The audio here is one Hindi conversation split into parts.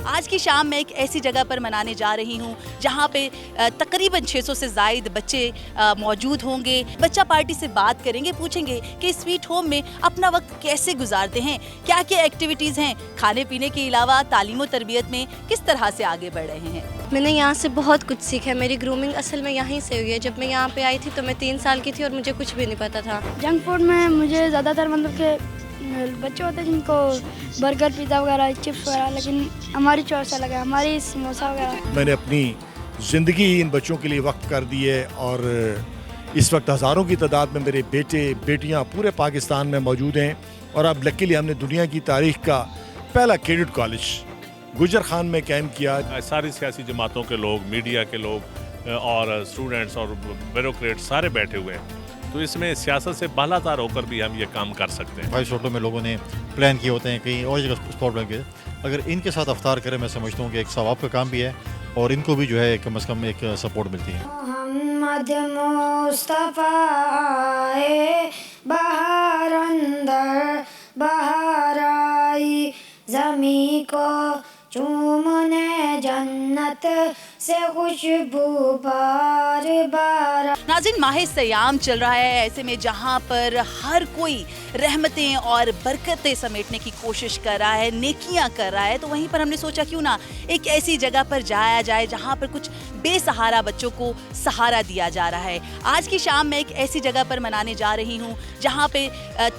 आज की शाम मैं एक ऐसी जगह पर मनाने जा रही हूँ जहाँ पे तकरीबन 600 से ज़ायद बच्चे मौजूद होंगे। बच्चा पार्टी से बात करेंगे, पूछेंगे कि स्वीट होम में अपना वक्त कैसे गुजारते हैं, क्या क्या एक्टिविटीज़ हैं, खाने पीने के अलावा तालीम और तरबियत में किस तरह से आगे बढ़ रहे हैं। मैंने यहाँ से बहुत कुछ सीखा है। मेरी ग्रूमिंग असल में यहीं से हुई है। जब मैं यहाँ पे आई थी तो मैं 3 साल की थी और मुझे कुछ भी नहीं पता था। जंक फूड में मुझे ज़्यादातर मतलब कि बच्चे होते हैं जिनको बर्गर, पिज़्ज़ा वगैरह, चिप्स वगैरह, लेकिन हमारी चॉइस अलग है, हमारी समोसा वगैरह। मैंने अपनी ज़िंदगी इन बच्चों के लिए वक्त कर दी है और इस वक्त हज़ारों की तादाद में मेरे बेटे बेटियां पूरे पाकिस्तान में मौजूद हैं। और अब लकीली हमने दुनिया की तारीख का पहला कैडेट कॉलेज गुजर खान में कैम किया। सारी सियासी जमातों के लोग, मीडिया के लोग और स्टूडेंट्स और ब्यूरोक्रेट सारे बैठे हुए हैं, तो इसमें सियासत से बालातार होकर भी हम ये काम कर सकते हैं। 22 शोटों में लोगों ने प्लान किए होते हैं, कहीं और जगह स्पॉट बन के अगर इनके साथ अफ्तार करें, मैं समझता हूँ कि एक सवाब का काम भी है और इनको भी जो है कम से कम एक सपोर्ट मिलती है। मोहम्मद मुस्तफा आए, बाहर अंदर बाहर आई, ज़मीं को चूमने जन्नत से खुशबू बार बार। नाज़रीन, माह सयाम चल रहा है, ऐसे में जहाँ पर हर कोई रहमतें और बरकतें समेटने की कोशिश कर रहा है, नेकियां कर रहा है, तो वहीं पर हमने सोचा क्यों ना एक ऐसी जगह पर जाया जाए जहाँ पर कुछ बेसहारा बच्चों को सहारा दिया जा रहा है। आज की शाम मैं एक ऐसी जगह पर मनाने जा रही हूँ जहाँ पे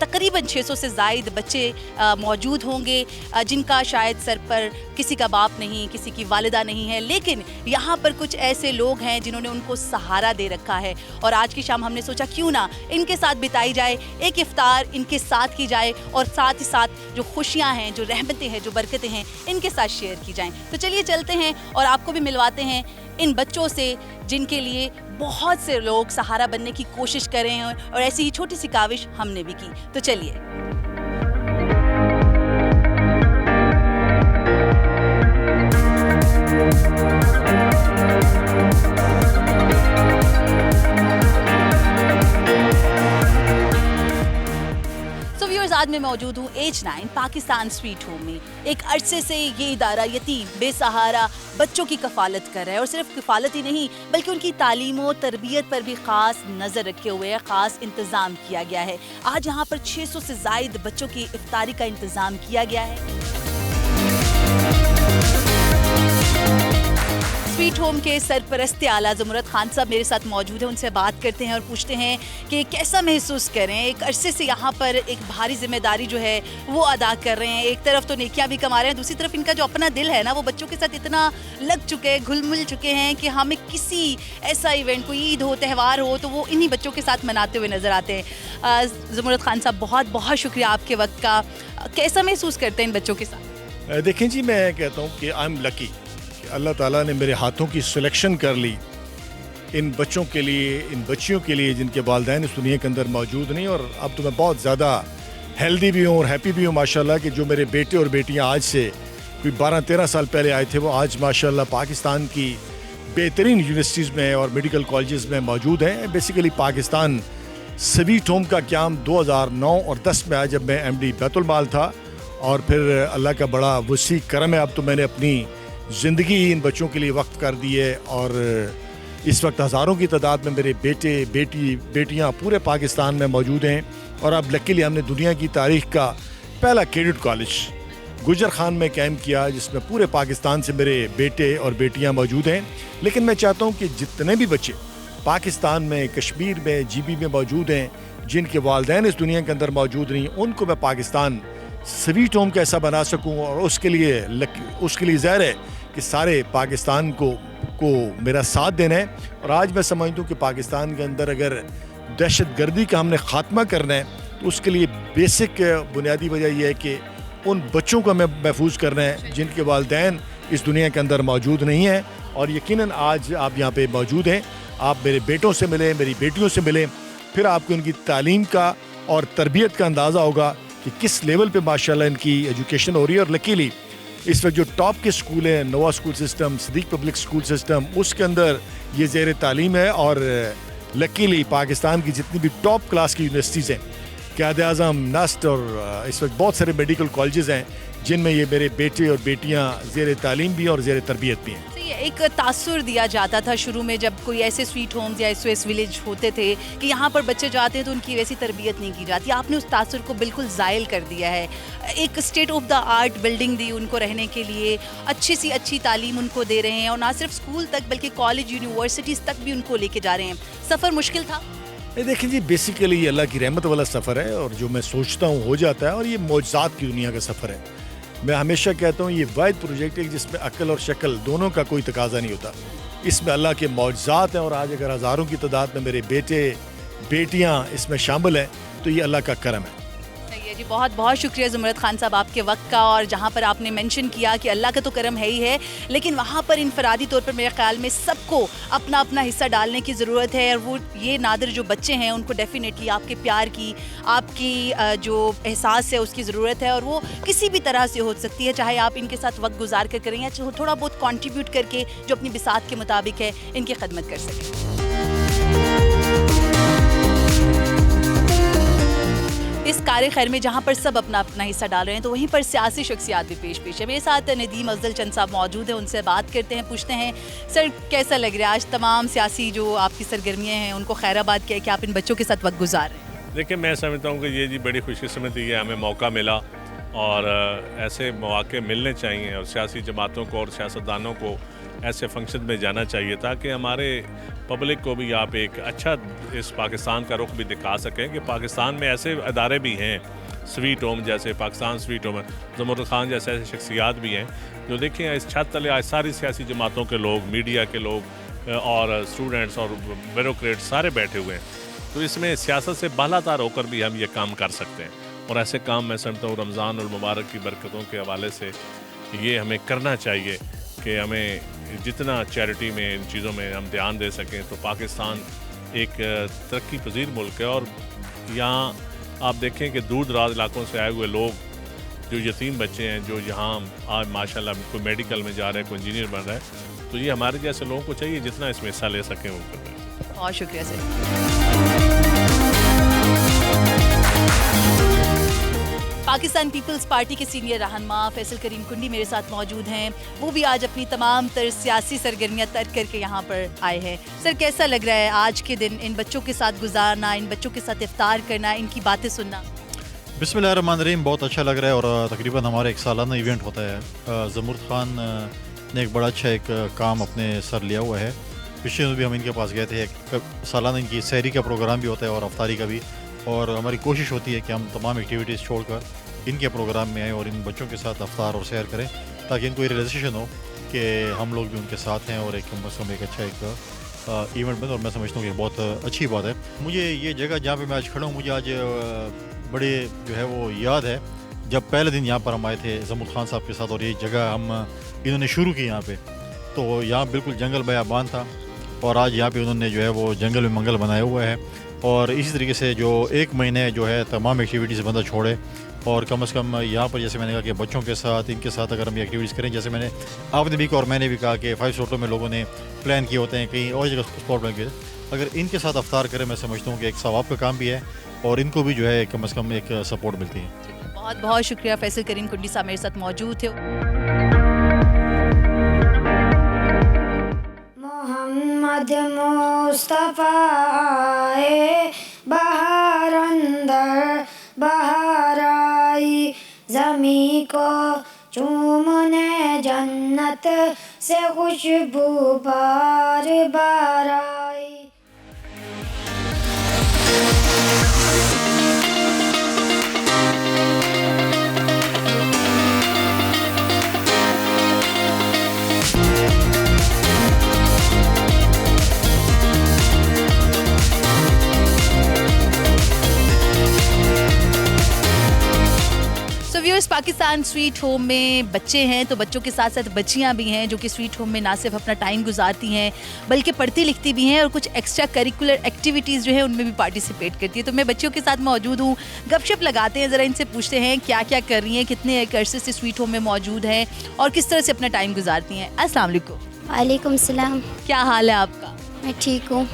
तकरीबन 600 से ज़ायद बच्चे मौजूद होंगे, जिनका शायद सर पर किसी का बाप नहीं, किसी की वालिदा नहीं है, लेकिन यहाँ पर कुछ ऐसे लोग हैं जिन्होंने उनको सहारा दे रखा है। और आज की शाम हमने सोचा क्यों ना इनके साथ बिताई जाए, एक इफ्तार इनके साथ की जाए और साथ ही साथ जो खुशियाँ हैं, जो रहमतें हैं, जो बरकतें हैं, इनके साथ शेयर की जाएं। तो चलिए चलते हैं और आपको भी मिलवाते हैं इन बच्चों से जिनके लिए बहुत से लोग सहारा बनने की कोशिश कर रहे हैं और ऐसी ही छोटी सी काविश हमने भी की। तो चलिए। आज मैं मौजूद हूँ एज 9 पाकिस्तान स्वीट होम में। एक अरसे से ये इदारा यतीम बेसहारा बच्चों की कफालत कर रहा है और सिर्फ कफालत ही नहीं बल्कि उनकी तालीम और तरबियत पर भी ख़ास नज़र रखे हुए है, ख़ास इंतज़ाम किया गया है। आज यहाँ पर 600 से ज़ायद बच्चों की इफ्तारी का इंतज़ाम किया गया है। स्वीट होम के सरपरस्त आला ज़ुमरत खान साहब मेरे साथ मौजूद हैं, उनसे बात करते हैं और पूछते हैं कि कैसा महसूस करें। एक अरसे से यहाँ पर एक भारी जिम्मेदारी जो है वो अदा कर रहे हैं। एक तरफ तो नेकियां भी कमा रहे हैं, दूसरी तरफ इनका जो अपना दिल है ना, वो बच्चों के साथ इतना लग चुके हैं, घुल मिल चुके हैं कि हमें किसी ऐसा इवेंट, कोई ईद हो, त्यौहार हो, तो वो इन्हीं बच्चों के साथ मनाते हुए नज़र आते हैं। ज़ुमरत खान साहब, बहुत बहुत शुक्रिया आपके वक्त का। कैसा महसूस करते हैं इन बच्चों के साथ? देखें जी, मैं कहता हूँ कि आई एम लकी, अल्लाह ताला ने मेरे हाथों की सिलेक्शन कर ली इन बच्चों के लिए, इन बच्चियों के लिए जिनके वालिदैन इस दुनिया के अंदर मौजूद नहीं। और अब तो मैं बहुत ज़्यादा हेल्दी भी हूँ और हैप्पी भी हूँ माशाल्लाह कि जो मेरे बेटे और बेटियाँ आज से कोई 12-13 साल पहले आए थे, वो आज माशाल्लाह पाकिस्तान की बेहतरीन यूनिवर्सिटीज़ में और मेडिकल कॉलेजेस में मौजूद हैं। बेसिकली पाकिस्तान स्वीट होम का क़याम 2009 और 10 में आया, जब मैं MD बैतुल माल था, और फिर अल्लाह का बड़ा वसी करम है, अब तो मैंने अपनी ज़िंदगी इन बच्चों के लिए वक्त कर दी है। और इस वक्त हज़ारों की तादाद में मेरे बेटे बेटियां पूरे पाकिस्तान में मौजूद हैं। और अब लकीली हमने दुनिया की तारीख का पहला कैडेट कॉलेज गुजर खान में कैम किया, जिसमें पूरे पाकिस्तान से मेरे बेटे और बेटियां मौजूद हैं। लेकिन मैं चाहता हूं कि जितने भी बच्चे पाकिस्तान में, कश्मीर में, GB में मौजूद हैं, जिनके वालिदैन इस दुनिया के अंदर मौजूद नहीं, उनको मैं पाकिस्तान स्वीट होम कैसा बना सकूं। और उसके लिए ज़ाहिर है कि सारे पाकिस्तान को मेरा साथ देना है। और आज मैं समझता हूँ कि पाकिस्तान के अंदर अगर दहशतगर्दी का हमने ख़ात्मा करना है, तो उसके लिए बेसिक बुनियादी वजह यह है कि उन बच्चों को हमें महफूज करना है जिनके वालिदैन इस दुनिया के अंदर मौजूद नहीं हैं। और यकीनन आज आप यहाँ पे मौजूद हैं, आप मेरे बेटों से मिलें, मेरी बेटियों से मिलें, फिर आपको इनकी तालीम का और तरबियत का अंदाज़ा होगा कि किस लेवल पे माशाल्लाह इनकी एजुकेशन हो रही है। और लकीली इस वक्त जो टॉप के स्कूल हैं, Nova school system, Siddique public school system, उसके अंदर ये ज़ेर तालीम है। और लकीली पाकिस्तान की जितनी भी टॉप क्लास की यूनिवर्सिटीज़ हैं, क़ायद आज़म, नस्ट और इस वक्त बहुत सारे मेडिकल कॉलेजेस हैं जिनमें ये मेरे बेटे और बेटियां ज़ेर तालीम भी हैं और ज़ेर तरबियत भी हैं। एक तासुर दिया जाता था शुरू में जब कोई ऐसे स्वीट होम्स या एसओएस विलेज होते थे कि यहाँ पर बच्चे जाते हैं तो उनकी वैसी तरबियत नहीं की जाती। आपने उस तासुर को बिल्कुल ज़ायल कर दिया है। एक state of the art building दी उनको रहने के लिए, अच्छी सी अच्छी तालीम उनको दे रहे हैं और ना सिर्फ स्कूल तक बल्कि कॉलेज यूनिवर्सिटीज़ तक भी उनको लेके जा रहे हैं। सफ़र मुश्किल था? देखिए जी, बेसिकली ये अल्लाह की रहमत वाला सफ़र है और जो मैं सोचता हूँ हो जाता है और ये मौजज़ात की दुनिया का सफ़र है। मैं हमेशा कहता हूँ ये वाहिद प्रोजेक्ट है जिसमें अक्ल और शक्ल दोनों का कोई तकाजा नहीं होता। इसमें अल्लाह के मौजज़ात हैं और आज अगर हज़ारों की तादाद में मेरे बेटे बेटियाँ इसमें शामिल हैं तो ये अल्लाह का करम है। सही है जी, बहुत बहुत शुक्रिया ज़ुमरत खान साहब आपके वक्त का। और जहाँ पर आपने मेंशन किया कि अल्लाह का तो करम है ही है, लेकिन वहाँ पर इनफरादी तौर पर मेरे ख्याल में सबको अपना अपना हिस्सा डालने की ज़रूरत है। और वो ये नादिर जो बच्चे हैं उनको डेफिनेटली आपके प्यार की, आपकी जो एहसास है उसकी ज़रूरत है। और वो किसी भी तरह से हो सकती है, चाहे आप इनके साथ वक्त गुजार कर करें या थोड़ा बहुत कंट्रीब्यूट करके जो अपनी बिसात के मुताबिक है इनकी खदमत कर सकें। इस कार्य खैर में जहाँ पर सब अपना अपना हिस्सा डाल रहे हैं तो वहीं पर सियासी शख्सियात भी पेश है। मेरे साथ नदीम अफजल चंद साहब मौजूद हैं, उनसे बात करते हैं, पूछते हैं सर कैसा लग रहा है आज तमाम सियासी जो आपकी सरगर्मियाँ हैं उनको खैराबाद किया कि आप इन बच्चों के साथ वक्त गुजार रहे हैं। देखिए, मैं समझता हूँ कि ये जी बड़ी खुशकिस्मती है, हमें मौका मिला और ऐसे मौके मिलने चाहिए और सियासी जमातों को और सियासतदानों को ऐसे फंक्शन में जाना चाहिए ताकि हमारे पब्लिक को भी आप एक अच्छा इस पाकिस्तान का रुख भी दिखा सकें कि पाकिस्तान में ऐसे अदारे भी हैं, स्वीट होम जैसे पाकिस्तान स्वीट होम है, ज़ुमरत खान जैसे ऐसे शख्सियात भी हैं जो देखिए इस छत तले आज सारी सियासी जमातों के लोग, मीडिया के लोग और स्टूडेंट्स और ब्यूरोक्रेट सारे बैठे हुए हैं। तो इसमें सियासत से बालातार होकर भी हम ये काम कर सकते हैं और ऐसे काम मैं समझता हूँ रमज़ान और मुबारक की बरकतों के हवाले से ये हमें करना चाहिए कि हमें जितना चैरिटी में इन चीज़ों में हम ध्यान दे सकें। तो पाकिस्तान एक तरक्की पजीर मुल्क है और यहाँ आप देखें कि दूर दराज इलाकों से आए हुए लोग जो यतीम बच्चे हैं जो यहाँ आज माशाल्लाह कोई मेडिकल में जा रहे हैं, कोई इंजीनियर बन रहा है, तो ये हमारे जैसे लोगों को चाहिए जितना इसमें हिस्सा ले सकें वो करना है। बहुत शुक्रिया सर। पाकिस्तान पीपल्स पार्टी के सीनियर रहनुमा फैसल करीम कुंडी मेरे साथ मौजूद हैं। वो भी आज अपनी तमाम तर सियासी सरगर्मियाँ तर्क करके यहाँ पर आए हैं। सर कैसा लग रहा है आज के दिन इन बच्चों के साथ गुजारना, इन बच्चों के साथ इफ्तार करना, इनकी बातें सुनना? बिस्मिल्लाहिर्रहमानिर्रहीम, बहुत अच्छा लग रहा है और तकरीबन हमारा एक सालाना इवेंट होता है। ज़ुमरत खान ने एक बड़ा अच्छा एक काम अपने सर लिया हुआ है। पिछले दिन भी हम इनके पास गए थे, एक सालाना इनकी सहरी का प्रोग्राम भी होता है और अफ्तारी का भी, और हमारी कोशिश होती है कि हम तमाम एक्टिविटीज़ छोड़कर इनके प्रोग्राम में आएँ और इन बच्चों के साथ अफ्तार और सैर करें ताकि इनको ये रियलाइजेशन हो कि हम लोग भी उनके साथ हैं और एक कम से कम एक अच्छा एक इवेंट बने। और मैं समझता हूँ कि बहुत अच्छी बात है। मुझे ये जगह जहाँ पे मैं आज खड़ा हूँ, मुझे आज बड़े जो है वो याद है जब पहले दिन यहाँ पर हम आए थे ज़ुमरत खान साहब के साथ और ये जगह हम इन्होंने शुरू की यहाँ पे, तो यहाँ बिल्कुल जंगल बयाबान था और आज यहाँ पे उन्होंने जो है वो जंगल में मंगल बनाया हुआ है। और इसी तरीके से जो एक महीने जो है तमाम एक्टिविटीज़ बंदा छोड़े और कम से कम यहाँ पर जैसे मैंने कहा कि बच्चों के साथ इनके साथ अगर हम ये एक्टिविटीज़ करें, जैसे मैंने आपने भी कहा और मैंने भी कहा कि 5 स्लॉटों में लोगों ने प्लान किए होते हैं, कहीं और जगह स्पॉट प्लान किए, अगर इनके साथ अफ्तार करें मैं समझता हूँ कि एक सवाब का काम भी है और इनको भी जो है कम से कम एक सपोर्ट मिलती है। बहुत बहुत शुक्रिया फैसल करीम कुंडी साहब मेरे साथ मौजूद थे। मोहम्मद मुस्तफ़ा आए बाहर अंदर बाहर आई, ज़मी को चूमने जन्नत से खुशबू बार बार आई। पाकिस्तान स्वीट होम में बच्चे हैं तो बच्चों के साथ साथ बच्चियां भी हैं जो कि स्वीट होम में ना सिर्फ अपना टाइम गुजारती हैं बल्कि पढ़ती लिखती भी हैं और कुछ एक्स्ट्रा करिकुलर एक्टिविटीज़ जो है उनमें भी पार्टिसिपेट करती है। तो मैं बच्चियों के साथ मौजूद हूँ, गपशप लगाते हैं, ज़रा इनसे पूछते हैं क्या क्या कर रही हैं, कितने अरसे से स्वीट होम में मौजूद हैं और किस तरह से अपना टाइम गुजारती हैं। अस्सलाम वालेकुम। वालेकुम सलाम। क्या हाल है आपका? मैं ठीक हूँ।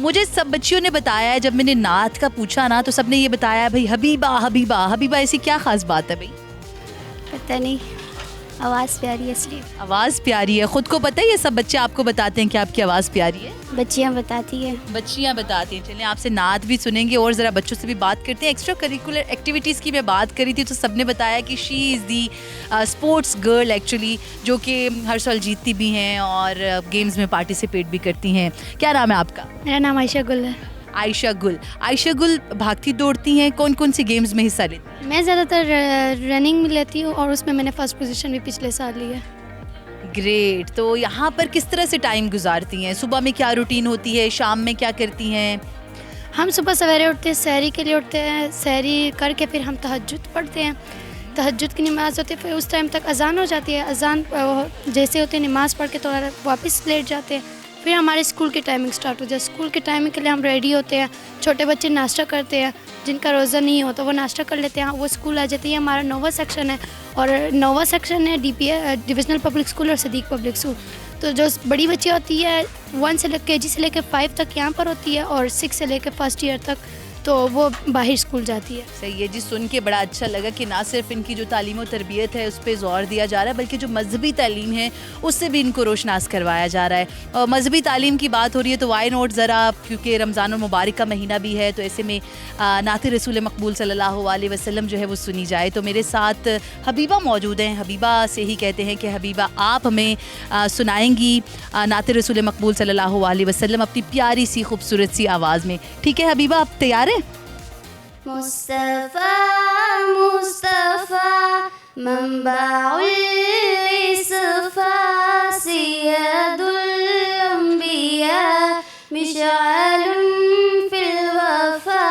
मुझे सब बच्चियों ने बताया है, जब मैंने नात का पूछा ना तो सबने ये बताया भाई हबीबा हबीबा हबीबा, ऐसी क्या खास बात है भाई? पता नहीं, आवाज़ प्यारी है इसलिए। आवाज़ प्यारी है, खुद को पता है ये सब बच्चे आपको बताते हैं कि आपकी आवाज़ प्यारी है? बच्चियाँ बताती है। बच्चियाँ बताती हैं। चलिए आपसे नात भी सुनेंगे और ज़रा बच्चों से भी बात करते हैं। एक्स्ट्रा करिकुलर एक्टिविटीज़ की मैं बात करी थी तो सबने बताया कि she is the sports girl actually, जो कि हर साल जीतती भी हैं और गेम्स में पार्टिसिपेट भी करती हैं। क्या नाम है आपका? मेरा नाम आयशा गुल है। आयशा गुल। आयशा गुल भागती दौड़ती हैं, कौन कौन सी गेम्स में हिस्सा लेती हैं? मैं ज़्यादातर रनिंग में लेती हूँ और उसमें मैंने फर्स्ट पोजीशन भी पिछले साल ली है। ग्रेट। तो यहाँ पर किस तरह से टाइम गुजारती हैं? सुबह में क्या रूटीन होती है, शाम में क्या करती हैं? हम सुबह सवेरे उठते हैं, सहरी के लिए उठते हैं, सहरी करके फिर हम तहज्जुद पढ़ते हैं। तहज्जुद की नमाज़ होती है, फिर उस टाइम तक अजान हो जाती है। अजान जैसे होती है नमाज़ पढ़ के तो वापस लेट जाते हैं। फिर हमारे स्कूल की टाइमिंग स्टार्ट हो जाए। स्कूल की टाइमिंग के लिए हम रेडी होते हैं। छोटे बच्चे नाश्ता करते हैं, जिनका रोज़ा नहीं होता वो नाश्ता कर लेते हैं, वो स्कूल आ जाती है। हमारा नोवा सेक्शन है और नोवा सेक्शन है DPA डिविजनल पब्लिक स्कूल और सदीक पब्लिक स्कूल। तो जो बड़ी बच्ची होती है 1 से KG से लेकर 5 तक यहाँ पर होती है और 6 से लेकर फर्स्ट ईयर तक तो वो बाहर स्कूल जाती है। सही है जी, सुन के बड़ा अच्छा लगा कि ना सिर्फ इनकी जो तालीम और तरबियत है उस पर ज़ोर दिया जा रहा है, बल्कि जो मजहबी तालीम है उससे भी इनको रोशनास करवाया जा रहा है। और मजहबी तालीम की बात हो रही है तो वाई नोट ज़रा, क्योंकि रमज़ान मुबारक का महीना भी है तो ऐसे में नात रसूल मकबूल सल्लल्लाहु अलैहि वसल्लम जो है वो सुनी जाए। तो मेरे साथ हबीबा मौजूद हैं। हबीबा से ही कहते हैं कि हबीबा आप हमें सुनाएंगी नात रसूल मकबूल सल्लल्लाहु अलैहि वसल्लम अपनी प्यारी सी खूबसूरत सी आवाज़ में। ठीक है हबीबा, आप तैयार हैं? मुस्तफ़ा मुस्तफ़ा मंबाउल इस्फ़ा सय्यदुल अंबिया मिशअलुन फिल वफ़ा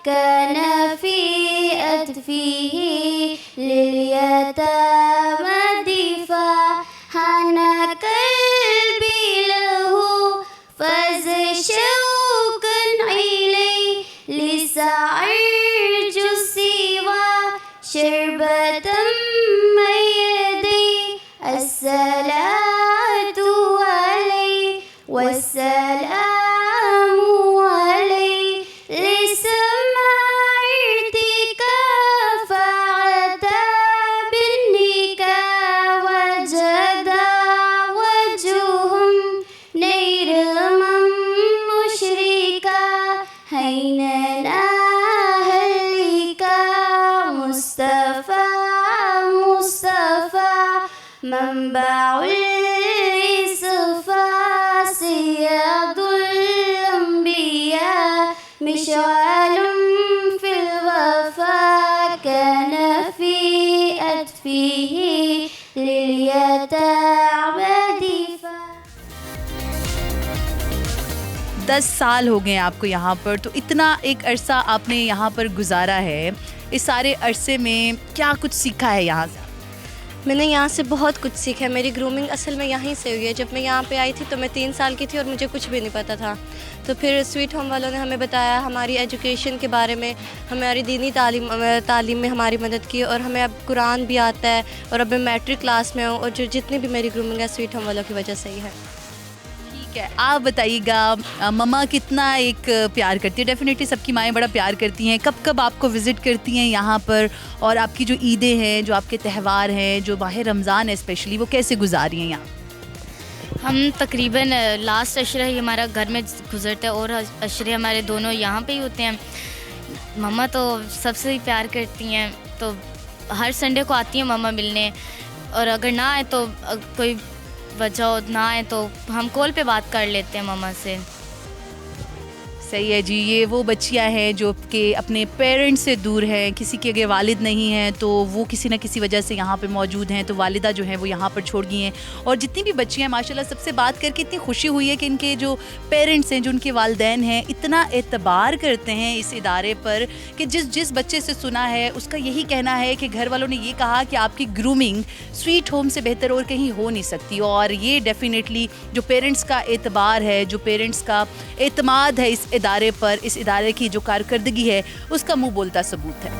काना फी अत्फ़िही लिल यतामा दिफ़ा हाना क़ल्बी लहू फ़ज़ शौक़न इलैहि लिसअर्जु सिवा शरबतम मयदी अस्सलातु अलैहि वस्सलामु अलैहि लिसमार्तिका फ़अता बिन्निका वजदा वजुहुम नैरमम मुशरिका हैनना हल्लिका मुस्तफ़ा मुस्तफ़ा मंबाउल इस्फ़ा सय्यदुल अंबिया मिशअलुन फिल वफ़ा काना फी अत्फ़िही लिल यतामा दिफ़ा। 10 साल हो गए हैं आपको यहाँ पर, तो इतना एक अरसा आपने यहाँ पर गुजारा है। इस सारे अरसे में क्या कुछ सीखा है यहाँ से? मैंने यहाँ से बहुत कुछ सीखा है। मेरी ग्रूमिंग असल में यहीं से हुई है। जब मैं यहाँ पे आई थी तो मैं 3 साल की थी और मुझे कुछ भी नहीं पता था। तो फिर स्वीट होम वालों ने हमें बताया हमारी एजुकेशन के बारे में, हमारी दीनी तालीम में हमारी मदद की और हमें अब कुरान भी आता है और अब मैं मैट्रिक क्लास में हूँ और जो जितनी भी मेरी ग्रूमिंग है स्वीट होम वालों की वजह से ही है। ठीक है, आप बताइएगा मम्मा कितना एक प्यार करती है? डेफिनेटली सबकी माएँ बड़ा प्यार करती हैं। कब कब आपको विज़िट करती हैं यहाँ पर, और आपकी जो ईदें हैं, जो आपके त्यौहार हैं, जो माह रमज़ान है स्पेशली, वो कैसे गुजारी हैं यहाँ? हम तकरीबन लास्ट अशरा ही हमारा घर में गुजरता है और अशरे हमारे दोनों यहाँ पे ही होते हैं। मम्मा तो सबसे ही प्यार करती हैं, तो हर संडे को आती हैं मम्मा मिलने, और अगर ना आए तो कोई वजह ना आए तो हम कॉल पे बात कर लेते हैं मम्मा से। सही है जी, ये वो बच्चियां हैं जो कि अपने पेरेंट्स से दूर हैं। किसी के अगर वालिद नहीं हैं तो वो किसी न किसी वजह से यहाँ पे मौजूद हैं, तो वालिदा जो है वो यहाँ पर छोड़ गई हैं। और जितनी भी बच्चियां, माशाल्लाह सबसे बात करके इतनी खुशी हुई है कि इनके जो पेरेंट्स हैं, जो उनके वालिदैन हैं, इतना एतबार करते हैं इस इदारे पर कि जिस बच्चे से सुना है उसका यही कहना है कि घर वालों ने ये कहा कि आपकी ग्रूमिंग स्वीट होम से बेहतर और कहीं हो नहीं सकती। और ये डेफिनेटली जो पेरेंट्स का एतबार है, जो पेरेंट्स का एतमाद है इस इदारे पर, इस इदारे की जो कारकर्दगी है, उसका मुंह बोलता सबूत है।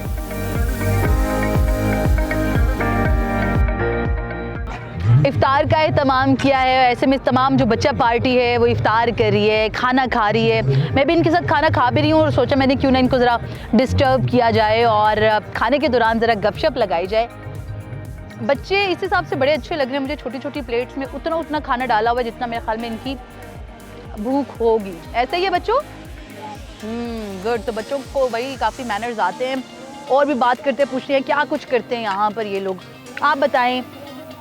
इफ्तार का एहतमाम किया है। ऐसे में तमाम जो बच्चा पार्टी है वो इफ्तार कर रही है, खाना खा रही है। मैं भी इनके साथ खाना खा भी रही हूँ और सोचा मैंने क्यों ना इनको ज़रा डिस्टर्ब किया जाए और खाने के दौरान ज़रा गपशप लगाई जाए। बच्चे इस हिसाब से बड़े अच्छे लग रहे हैं मुझे, छोटी छोटी प्लेट्स में उतना खाना डाला हुआ है जितना मेरे ख्याल में इनकी भूख होगी। ऐसा ही है बच्चों? गुड। तो बच्चों को भाई काफ़ी मैनर्स आते हैं। और भी बात करते हैं, पूछते हैं क्या कुछ करते हैं यहाँ पर ये लोग। आप बताएं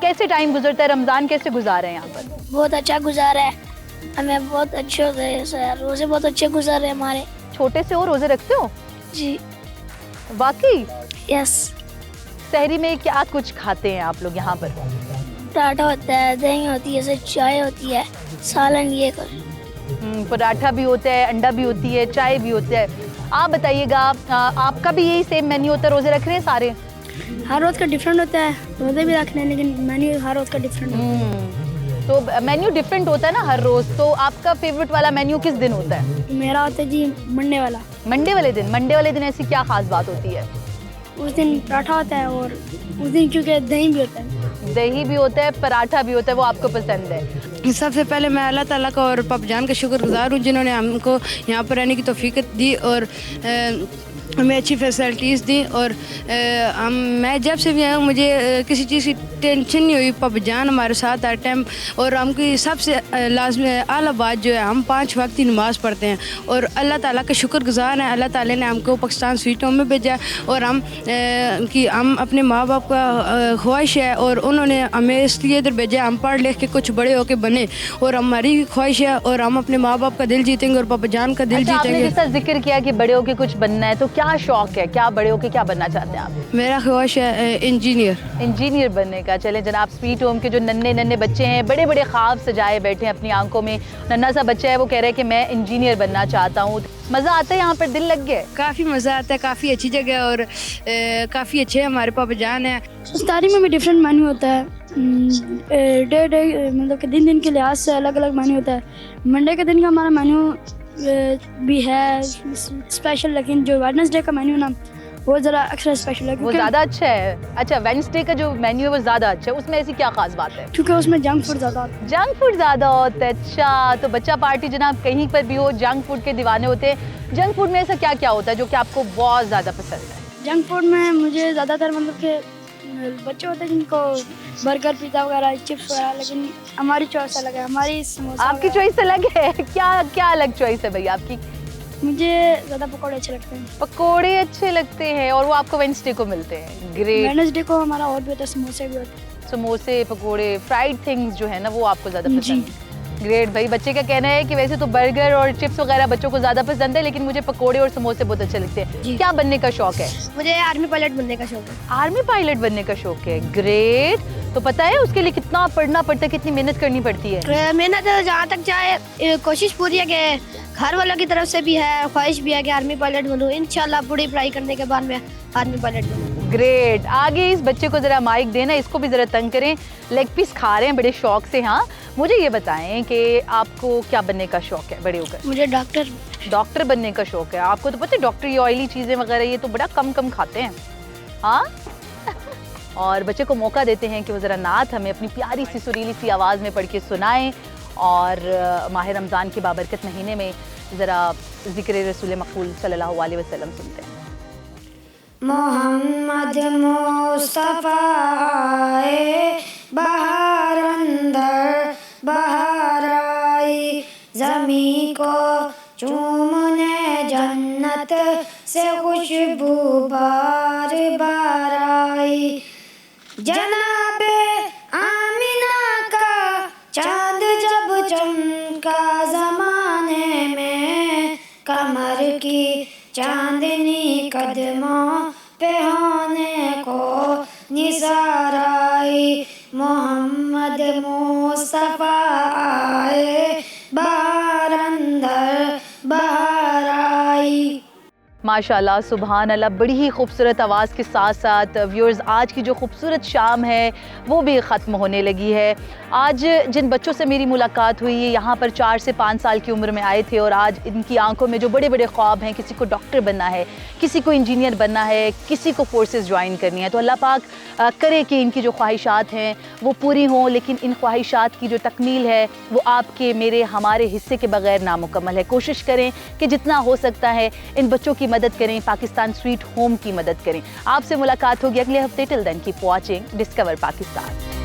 कैसे टाइम गुजरता है, रमज़ान कैसे गुजारे हैं यहाँ पर? बहुत अच्छा गुजारा है, हमें बहुत अच्छे होते हैं सर, रोज़े बहुत अच्छे गुजारे हमारे। छोटे से हो रोज़े रखते हो? जी वाकई? यस। सहरी में क्या कुछ खाते हैं आप लोग यहाँ पर? पराठा होता है, दही होती है, सर चाय होती है, सालन ये कर। पराठा भी होता है, अंडा भी होती है, चाय भी होता है। आप बताइएगा आपका भी यही सेम मेन्यू होता है? रोज़े रख रहे हैं सारे? हर रोज़ का डिफरेंट होता है, रोज़े भी रखने हैं लेकिन मेन्यू हर रोज़ का डिफरेंट होता है। तो मेन्यू डिफरेंट होता है ना हर रोज़, तो आपका फेवरेट वाला मेन्यू किस दिन होता है? मेरा होता है जी मंडे वाला। मंडे वाले दिन? मंडे वाले दिन ऐसी क्या खास बात होती है? उस दिन पराठा होता है और उस दिन क्योंकि दही भी होता है। दही भी होता है, पराठा भी होता है, वो आपको पसंद है? सबसे पहले मैं अल्लाह ताला का और पापा जान का शुक्रगुजार हूँ जिन्होंने हमको यहाँ पर रहने की तौफीक दी और हमें अच्छी फैसिलिटीज़ दी। और मैं जब से भी आया हूँ मुझे किसी चीज़ की टेंशन नहीं हुई। पापा जान हमारे साथ हर टाइम, और हमकी सबसे लाजमी आला बात जो है हम 5 वक्त की नमाज़ पढ़ते हैं और अल्लाह ताला का शुक्रगुजार हैं। अल्लाह ताला ने हमको पाकिस्तान स्वीट होम में भेजा और हम अपने माँ बाप का ख्वाहिश है और उन्होंने हमें इसलिए इधर भेजा, हम पढ़ लिख के कुछ बड़े होके बने और हमारी ख्वाहिश है और हम अपने माँ बाप का दिल जीतेंगे और पापा जान का दिल जीतेंगे। आपने जैसा जिक्र किया कि बड़े होके कुछ बनना है, तो क्या शौक है, क्या बड़े होके क्या बनना चाहते हैं आप? मेरा ख्वाहिश है इंजीनियर बनने का। चलें जनाब, स्वीट होम के जो नन्हे बच्चे हैं बड़े बड़े ख्वाब सजाए बैठे हैं अपनी आंखों में। नन्हा सा बच्चा है वो कह रहा है कि मैं इंजीनियर बनना चाहता हूँ। मज़ा आता है यहाँ पर? दिल लग गया? काफ़ी मज़ा आता है, काफ़ी अच्छी जगह है और काफ़ी अच्छे हमारे पापा जान है। इफ्तारी में भी डिफरेंट मेन्यू होता है, डे मतलब कि दिन के लिहाज से अलग अलग मेन्यू होता है। मंडे के दिन का हमारा मेन्यू भी है स्पेशल, लेकिन जो वेडनेसडे का मेन्यू ना वो ज़रा एक्स्ट्रा स्पेशल है। वो ज़्यादा अच्छा है? अच्छा, वेडनेसडे का जो मेन्यू है वो ज़्यादा अच्छा है, उसमें ऐसी क्या खास बात है? क्योंकि उसमें जंक फूड ज़्यादा होता है। जंक फूड ज़्यादा होता है? अच्छा, तो बच्चा पार्टी जनाब कहीं पर भी हो जंक फूड के दीवाने होते हैं। जंक फूड में ऐसा क्या क्या होता है जो कि आपको बहुत ज़्यादा पसंद है? जंक फूड में मुझे ज़्यादातर मतलब कि बच्चे होते हैं जिनको बर्गर, पिज़्ज़ा वगैरह, चिप्स वगैरह, लेकिन हमारी चॉइस अलग है। हमारी समोसा। आपकी चॉइस अलग है? क्या अलग चॉइस है भैया आपकी? मुझे ज़्यादा पकौड़े अच्छे लगते हैं। पकौड़े अच्छे लगते हैं और वो आपको वेडनेसडे को मिलते हैं? ग्रेट। वेडनेसडे को हमारा और भी होता है, समोसे भी होते हैं। समोसे, पकौड़े, फ्राइड थिंग्स जो है ना वो आपको ज़्यादा पसंद है? ग्रेट भाई। बच्चे का कहना है कि वैसे तो बर्गर और चिप्स वगैरह बच्चों को ज़्यादा पसंद है, लेकिन मुझे पकोड़े और समोसे बहुत अच्छे लगते हैं। क्या बनने का शौक है? मुझे आर्मी पायलट बनने का शौक है। आर्मी पायलट बनने का शौक है? ग्रेट। तो पता है उसके लिए कितना पढ़ना पड़ता है, कितनी मेहनत करनी पड़ती है? मेहनत जहाँ तक चाहे, कोशिश पूरी है कि घर वालों की तरफ से भी है, ख्वाहिश भी है कि आर्मी पायलट बनूँ। इंशाल्लाह पूरी पढ़ाई करने के बाद मैं आर्मी पायलट बनूँ। ग्रेट। आगे इस बच्चे को ज़रा माइक देना, इसको भी ज़रा तंग करें। लेग पीस खा रहे हैं बड़े शौक से। हाँ, मुझे ये बताएं कि आपको क्या बनने का शौक है बड़े होकर? मुझे डॉक्टर बनने का शौक है। आपको तो पता है डॉक्टर ये ऑयली चीज़ें वगैरह ये तो बड़ा कम खाते हैं। हाँ और बच्चे को मौका देते हैं कि वो ज़रा नात हमें अपनी प्यारी सी सुरीली सी आवाज़ में पढ़ के सुनाएं और माह रमज़ान के बाबरकत महीने में ज़रा ज़िक्र रसूल मक़बूल सल्लल्लाहु अलैहि वसल्लम सुनते हैं। मोहम्मद मुस्तफ़ा आए, बहार अंदर बहार आई, ज़मीं को चूमने जन्नत से खुशबू बार बार आई। जनाबे आमिना का चांद जब चमका ज़माने में, कमर की चांदनी कदमों पे होने को निसार आई। मोहम्मद मुस्तफ़ा आए, बहार अंदर बहार आई। माशाल्लाह, सुभान अल्लाह, बड़ी ही खूबसूरत आवाज़ के साथ साथ व्यूअर्स आज की जो खूबसूरत शाम है वो भी ख़त्म होने लगी है। आज जिन बच्चों से मेरी मुलाकात हुई है यहाँ पर 4 से 5 साल की उम्र में आए थे और आज इनकी आंखों में जो बड़े बड़े ख्वाब हैं, किसी को डॉक्टर बनना है, किसी को इंजीनियर बनना है, किसी को फोर्सेस ज्वाइन करनी है, तो अल्लाह पाक करे कि इनकी जो ख्वाहिशात हैं वो पूरी हों, लेकिन इन ख्वाहिशात की जो तकमील है वो आपके मेरे हमारे हिस्से के बगैर नामुकम्मल है। कोशिश करें कि जितना हो सकता है इन बच्चों की मदद करें, पाकिस्तान स्वीट होम की मदद करें। आपसे मुलाकात होगी अगले हफ्ते। Till then keep watching discover Pakistan.